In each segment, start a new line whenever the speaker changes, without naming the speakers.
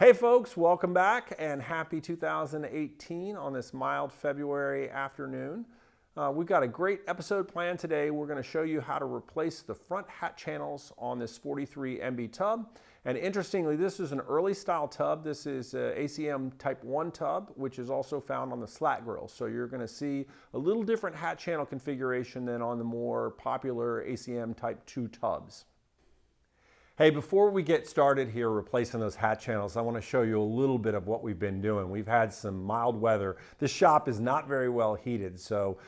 Hey folks, welcome back and happy 2018 on this mild February afternoon. We've got a great episode planned today. We're going to show you how to replace the front hat channels on this 43 MB tub. And interestingly, this is an early style tub. This is a ACM Type I tub, which is also found on the slat grill. So you're going to see a little different hat channel configuration than on the more popular ACM Type II tubs. Hey, before we get started here replacing those hat channels, I want to show you a little bit of what we've been doing. We've had some mild weather. This shop is not very well heated, so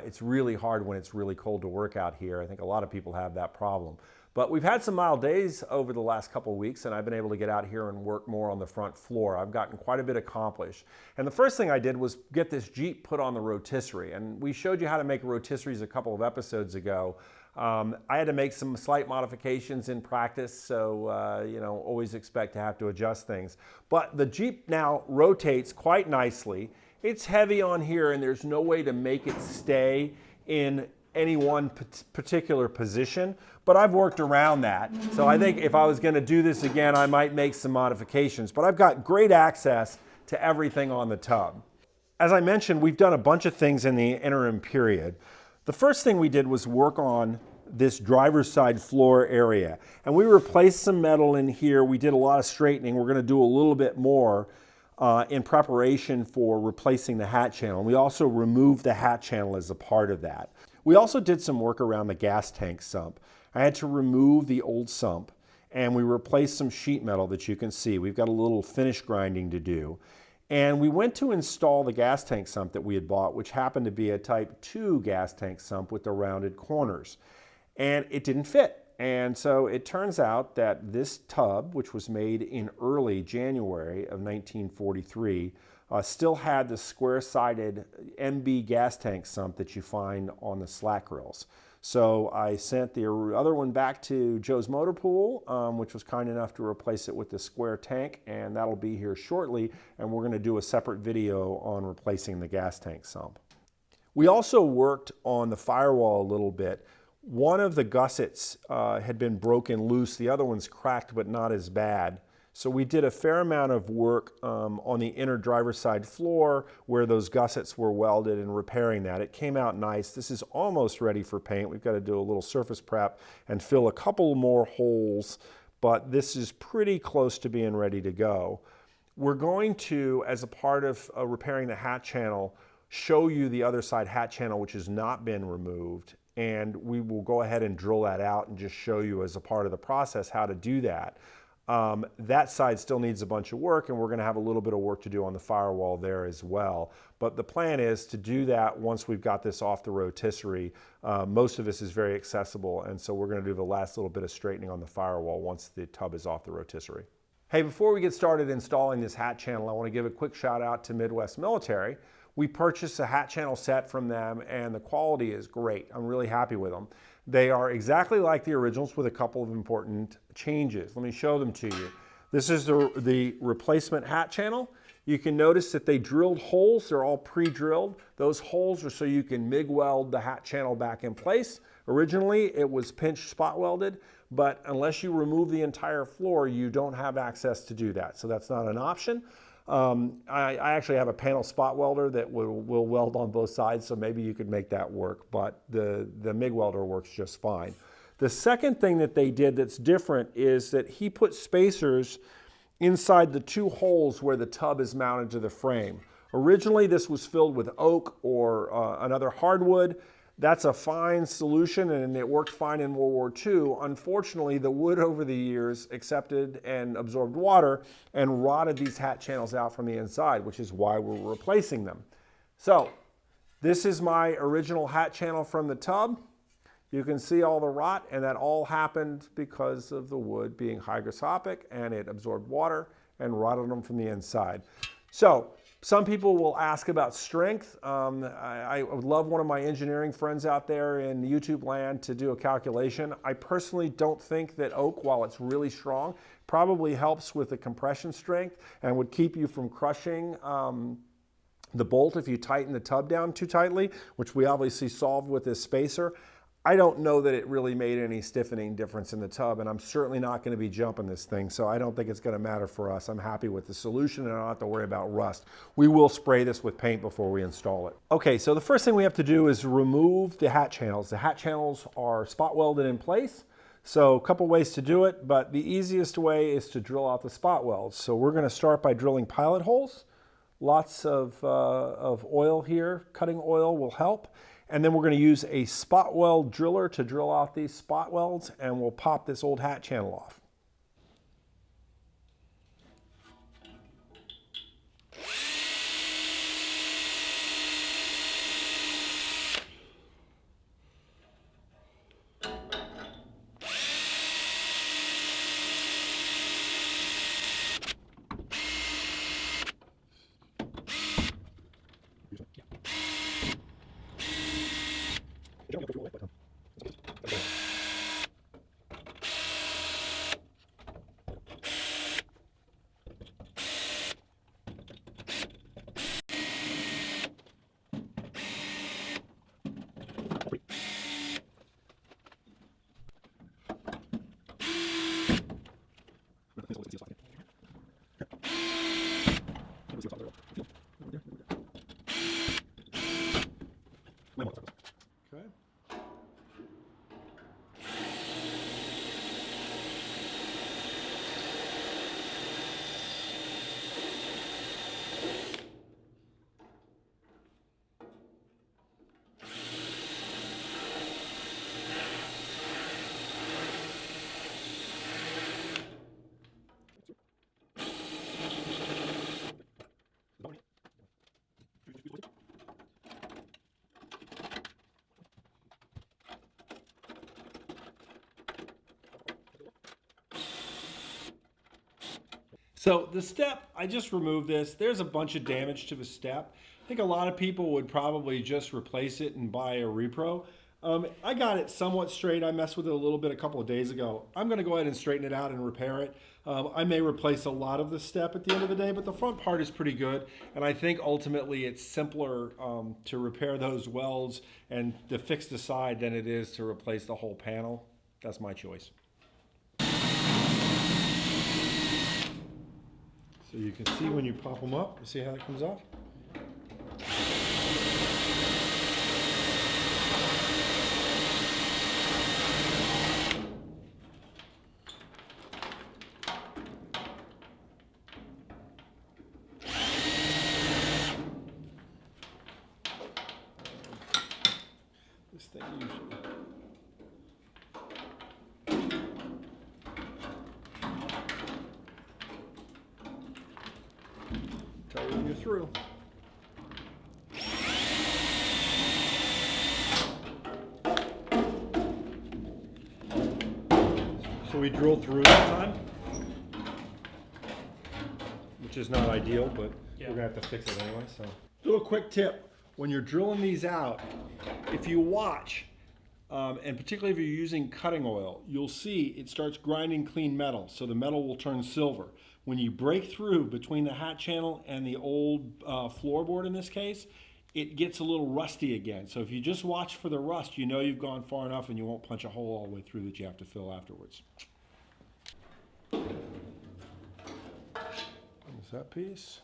it's really hard when it's really cold to work out here. I think a lot of people have that problem. But we've had some mild days over the last couple of weeks, and I've been able to get out here and work more on the front floor. I've gotten quite a bit accomplished. And the first thing I did was get this Jeep put on the rotisserie. And we showed you how to make rotisseries a couple of episodes ago. I had to make some slight modifications in practice, so always expect to have to adjust things. But the Jeep now rotates quite nicely. It's heavy on here, and there's no way to make it stay in any one particular position, but I've worked around that. So I think if I was going to do this again, I might make some modifications, but I've got great access to everything on the tub. As I mentioned, we've done a bunch of things in the interim period. The first thing we did was work on this driver's side floor area, and we replaced some metal in here. We did a lot of straightening. We're going to do a little bit more in preparation for replacing the hat channel. We also removed the hat channel as a part of that. We also did some work around the gas tank sump. I had to remove the old sump, and we replaced some sheet metal that you can see. We've got a little finish grinding to do. And we went to install the gas tank sump that we had bought, which happened to be a Type II gas tank sump with the rounded corners. And it didn't fit. And so it turns out that this tub, which was made in early January of 1943, still had the square-sided MB gas tank sump that you find on the slat grills. So I sent the other one back to Joe's Motor Pool, which was kind enough to replace it with the square tank, and that'll be here shortly, and we're going to do a separate video on replacing the gas tank sump. We also worked on the firewall a little bit. One of the gussets had been broken loose, the other one's cracked but not as bad. So we did a fair amount of work on the inner driver's side floor where those gussets were welded and repairing that. It came out nice. This is almost ready for paint. We've got to do a little surface prep and fill a couple more holes, but this is pretty close to being ready to go. We're going to, as a part of repairing the hat channel, show you the other side hat channel which has not been removed, and we will go ahead and drill that out and just show you as a part of the process how to do that. That side still needs a bunch of work, and we're going to have a little bit of work to do on the firewall there as well. But the plan is to do that once we've got this off the rotisserie. Most of this is very accessible, and so we're going to do the last little bit of straightening on the firewall once the tub is off the rotisserie. Hey, before we get started installing this hat channel, I want to give a quick shout out to Midwest Military. We purchased a hat channel set from them, and the quality is great. I'm really happy with them. They are exactly like the originals with a couple of important changes. Let me show them to you. This is the replacement hat channel. You can notice that they drilled holes. They're all pre-drilled. Those holes are so you can MIG weld the hat channel back in place. Originally, it was pinch spot welded, but unless you remove the entire floor, you don't have access to do that. So that's not an option. I actually have a panel spot welder that will weld on both sides, so maybe you could make that work, but the MIG welder works just fine. The second thing that they did that's different is that he put spacers inside the two holes where the tub is mounted to the frame. Originally, this was filled with oak or another hardwood. That's a fine solution, and it worked fine in World War II. Unfortunately, the wood over the years accepted and absorbed water and rotted these hat channels out from the inside, which is why we're replacing them. So this is my original hat channel from the tub. You can see all the rot, and that all happened because of the wood being hygroscopic, and it absorbed water and rotted them from the inside. So some people will ask about strength. I would love one of my engineering friends out there in YouTube land to do a calculation. I personally don't think that oak, while it's really strong, probably helps with the compression strength and would keep you from crushing the bolt if you tighten the tub down too tightly, which we obviously solved with this spacer. I don't know that it really made any stiffening difference in the tub, and I'm certainly not going to be jumping this thing, so I don't think it's going to matter for us. I'm happy with the solution, and I don't have to worry about rust. We will spray this with paint before we install it. Okay, so the first thing we have to do is remove the hat channels. The hat channels are spot welded in place, so a couple ways to do it, but the easiest way is to drill out the spot welds. So we're going to start by drilling pilot holes. Lots of oil here, cutting oil will help. And then we're going to use a spot weld driller to drill out these spot welds, and we'll pop this old hat channel off. Okay. So the step, I just removed this. There's a bunch of damage to the step. I think a lot of people would probably just replace it and buy a repro. I got it somewhat straight. I messed with it a little bit a couple of days ago. I'm going to go ahead and straighten it out and repair it. I may replace a lot of the step at the end of the day, but the front part is pretty good. And I think ultimately it's simpler to repair those welds and to fix the side than it is to replace the whole panel. That's my choice. So you can see when you pop them up, you see how that comes off? This thing usually. Tell you when you're through. So we drilled through this time, which is not ideal, but we're gonna have to fix it anyway. So, little quick tip: when you're drilling these out, if you watch, and particularly if you're using cutting oil, you'll see it starts grinding clean metal, so the metal will turn silver. When you break through between the hat channel and the old floorboard in this case, it gets a little rusty again. So if you just watch for the rust, you know you've gone far enough and you won't punch a hole all the way through that you have to fill afterwards. There's that piece.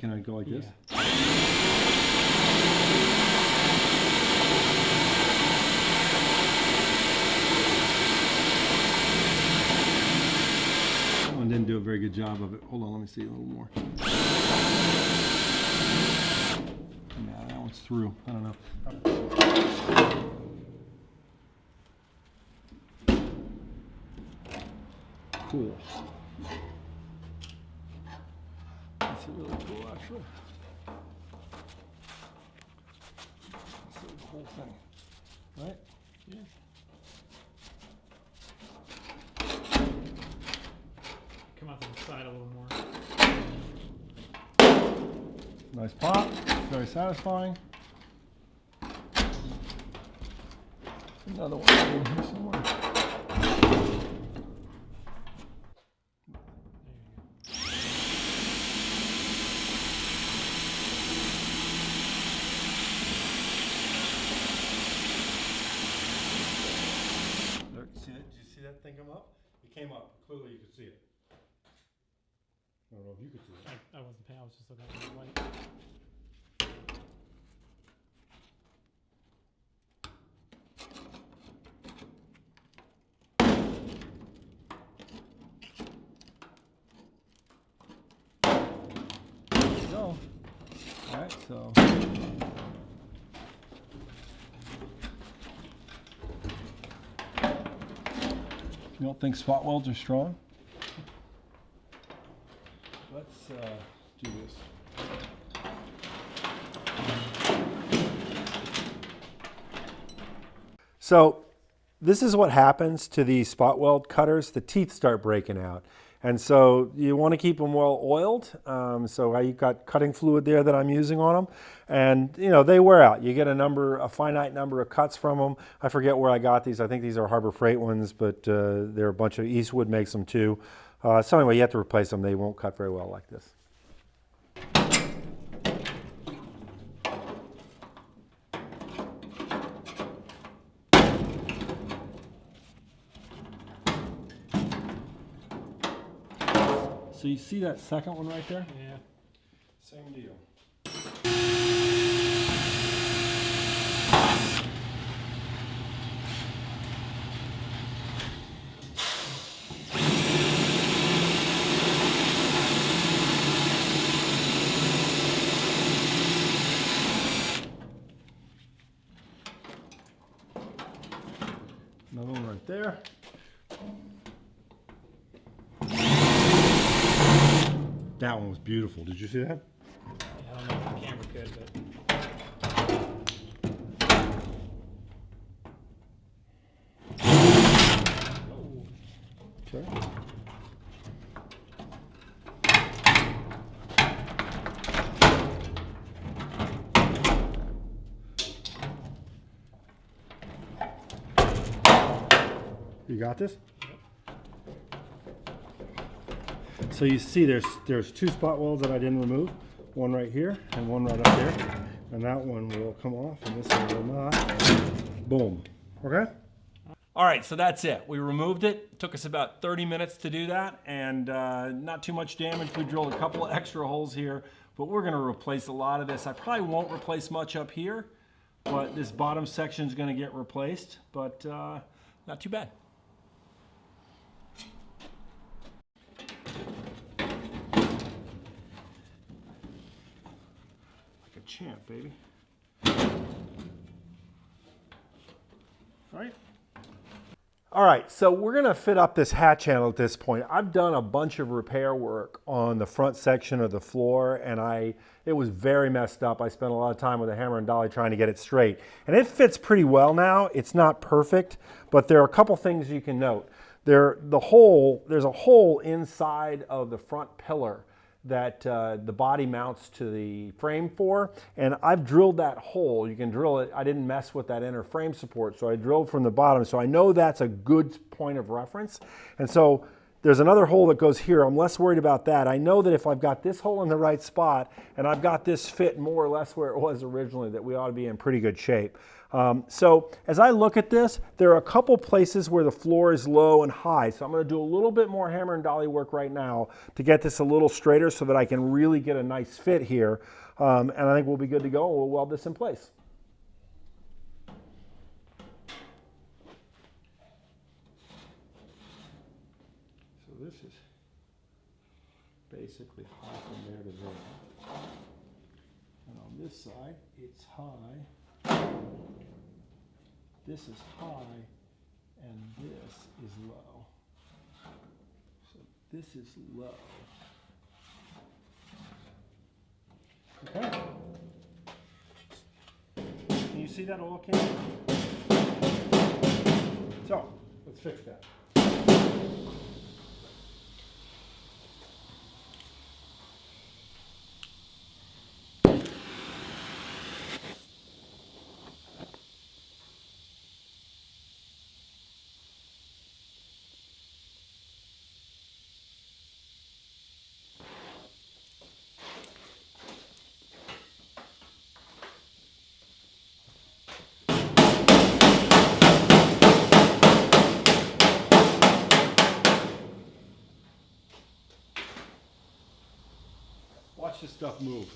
Can I go like this? Yeah. That one didn't do a very good job of it. Hold on, let me see a little more. Yeah, that one's through. I don't know. Cool. That's really cool, actually. Let's see the whole thing, right? Yeah. Nice pop, very satisfying. Another one in here somewhere.
Did you see that thing come up? It came up. Clearly you could see it. I don't know if you could see it.
I wasn't paying, I was just looking at the light.
There you go. All right, so. You don't think spot welds are strong? Let's do this. So this is what happens to these spot weld cutters. The teeth start breaking out. And so you want to keep them well oiled. So I've got cutting fluid there that I'm using on them. And you know, they wear out. You get a finite number of cuts from them. I forget where I got these. I think these are Harbor Freight ones, but they're a bunch of, Eastwood makes them too. So anyway, you have to replace them. They won't cut very well like this. So you see that second one right there?
Yeah.
Same deal. Another one right there. That one was beautiful. Did you see that?
Yeah, I don't know if the camera could, but.
Okay. You got this? So you see there's two spot welds that I didn't remove, one right here and one right up there, and that one will come off and this one will not. Boom. Okay? All right, so that's it. We removed it. It took us about 30 minutes to do that, and not too much damage. We drilled a couple of extra holes here, but we're gonna replace a lot of this. I probably won't replace much up here, but this bottom section is gonna get replaced, but not too bad. Champ, baby. All right, so we're gonna fit up this hat channel at this point. I've done a bunch of repair work on the front section of the floor, and it was very messed up. I spent a lot of time with a hammer and dolly trying to get it straight. And it fits pretty well now. It's not perfect, but there are a couple things you can note. There's a hole inside of the front pillar that the body mounts to the frame for, and I've drilled that hole. You can drill it. I didn't mess with that inner frame support, so I drilled from the bottom, so I know that's a good point of reference. And so there's another hole that goes here. I'm less worried about that. I know that if I've got this hole in the right spot and I've got this fit more or less where it was originally, that we ought to be in pretty good shape. So as I look at this, there are a couple places where the floor is low and high. So I'm going to do a little bit more hammer and dolly work right now to get this a little straighter so that I can really get a nice fit here. And I think we'll be good to go, and we'll weld this in place. So this is basically high from there to there. And on this side, it's high. This is high, and this is low. So this is low. Okay. Can you see that oil can? So, let's fix that.
stuff move.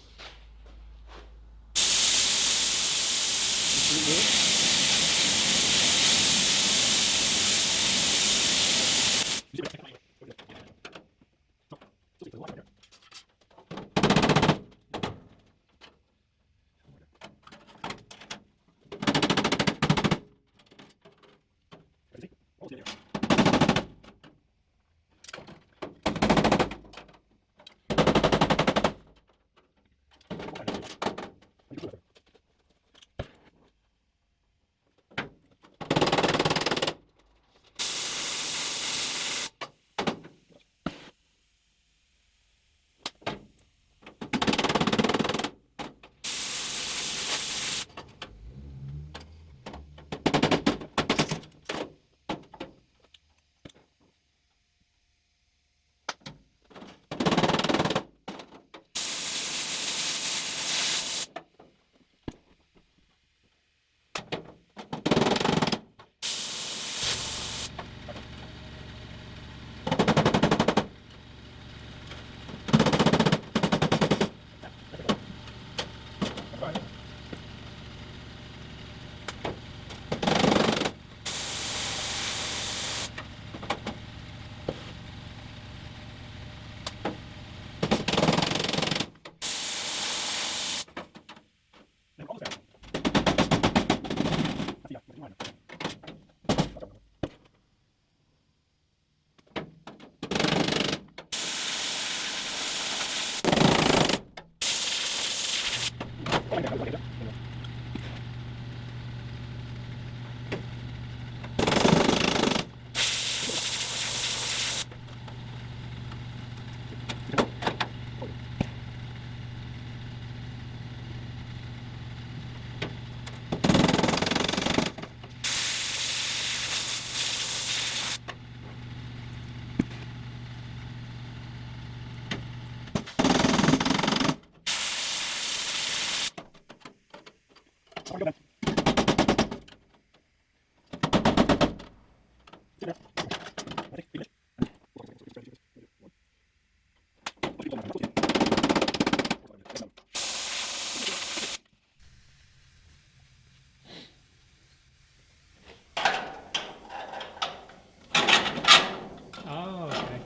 Oh, okay.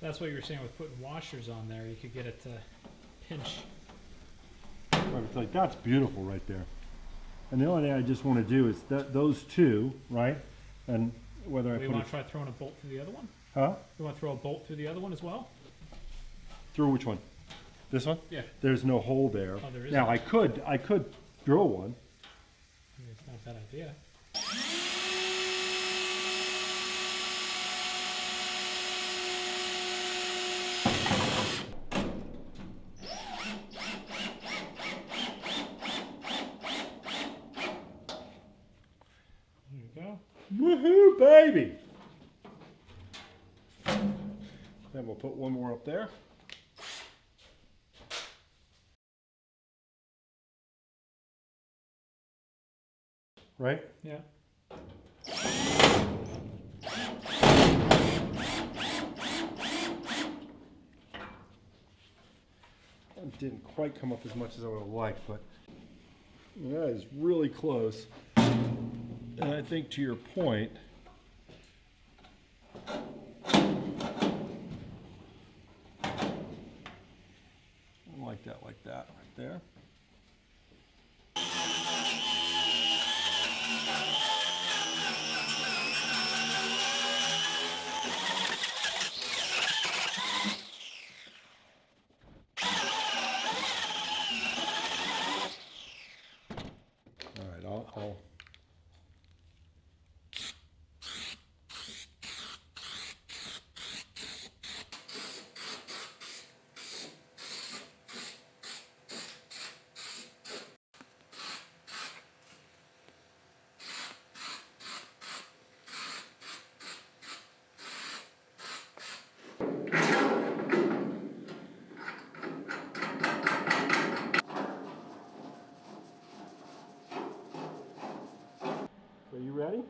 That's what you were saying with putting washers on there. You could get it to pinch.
It's like, that's beautiful right there. And the only thing I just want to do is those two, right? And whether I
You
put
want
it,
to try throwing a bolt through the other one?
huh?
You want to throw a bolt through the other one as well?
Through which one? This one?
Yeah.
There's no hole there.
Oh, there
Now
isn't.
I could drill one.
I mean, it's not a bad idea. There you go.
Woohoo, baby! Then we'll put one more up there. Right?
Yeah.
That didn't quite come up as much as I would have liked, but that is really close. And I think to your point, like that right there. All right, I'll ready?
Yep.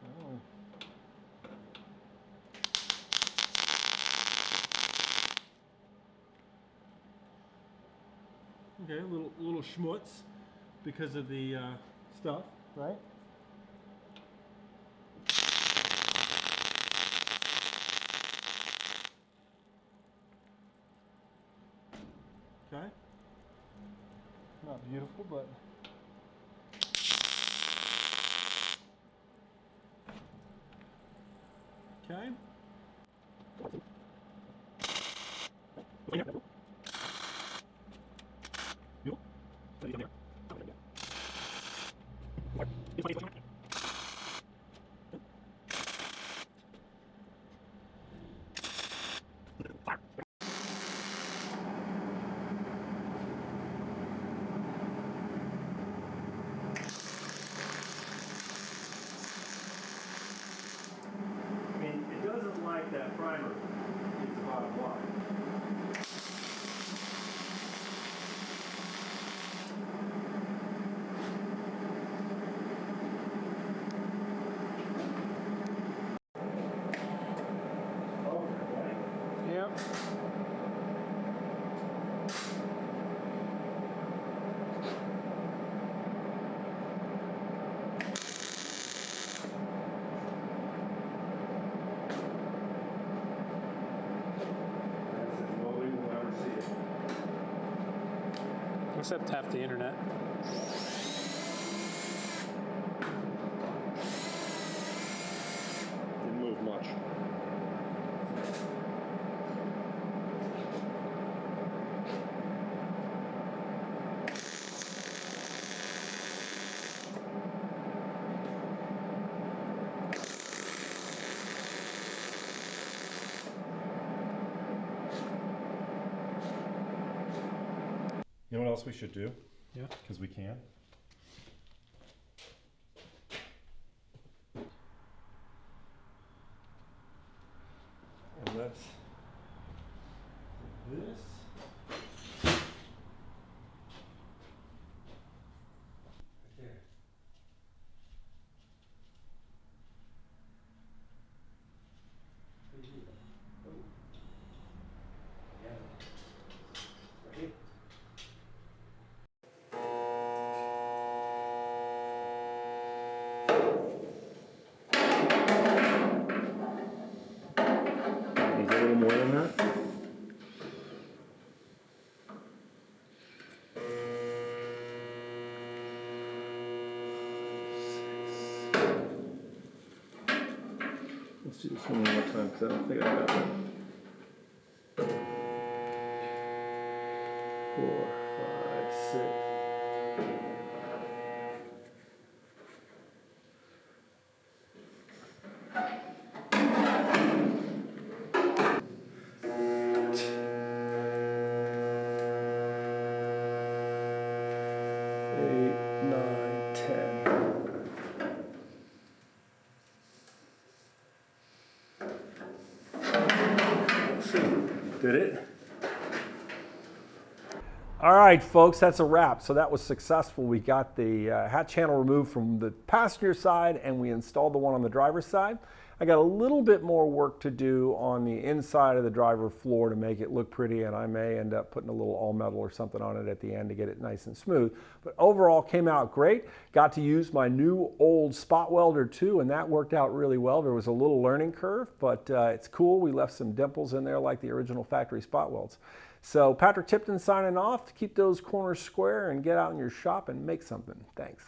Oh. Okay, a little schmutz because of the stuff, right? Okay. Not beautiful, but okay. I mean, it doesn't like that primer, is the bottom line.
Yep.
Nobody will ever see it.
Except half the internet.
Didn't move much. You know what else we should do?
Yeah.
Because we can. And let's do this. Right there. Oh. Yeah. Right. Needs a little more than that. Let's do this one more time because I don't think I got it. 4, 5, 6. Did it?
All right, folks, that's a wrap. So that was successful. We got the hat channel removed from the passenger side and we installed the one on the driver's side. I got a little bit more work to do on the inside of the driver floor to make it look pretty, and I may end up putting a little all metal or something on it at the end to get it nice and smooth. But overall, came out great. Got to use my new old spot welder too, and that worked out really well. There was a little learning curve, but it's cool. We left some dimples in there like the original factory spot welds. So Patrick Tipton signing off to keep those corners square and get out in your shop and make something. Thanks.